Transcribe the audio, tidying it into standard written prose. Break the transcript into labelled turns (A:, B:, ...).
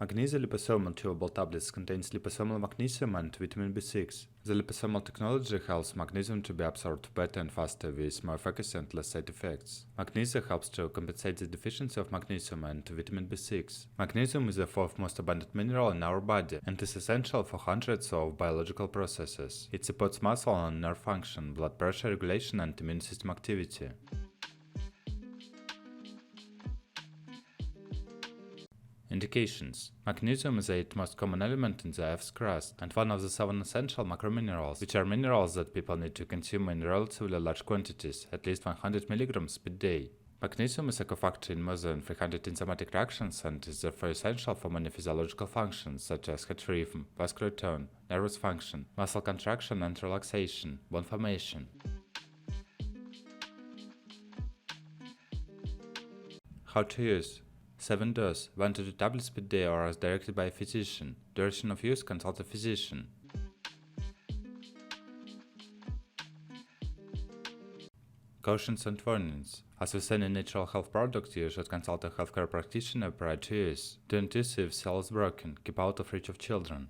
A: Magneza Liposomal Chewable Tablets contains liposomal magnesium and vitamin B6. The liposomal technology helps magnesium to be absorbed better and faster with more efficacy and less side effects. Magnesium helps to compensate the deficiency of magnesium and vitamin B6. Magnesium is the fourth most abundant mineral in our body and is essential for hundreds of biological processes. It supports muscle and nerve function, blood pressure regulation and immune system activity. Indications. Magnesium is the eighth most common element in the Earth's crust and one of the 7 essential macrominerals, which are minerals that people need to consume in relatively large quantities, at least 100 mg per day. Magnesium is a cofactor in more than 300 enzymatic reactions and is therefore essential for many physiological functions such as heart rhythm, vascular tone, nervous function, muscle contraction and relaxation, bone formation. How to use. 7 dose, 1 to 2 tablets per day or as directed by a physician. Duration of use, consult a physician. Cautions and warnings. As with any natural health product, you should consult a healthcare practitioner prior to use. Don't use if cell is broken. Keep out of reach of children.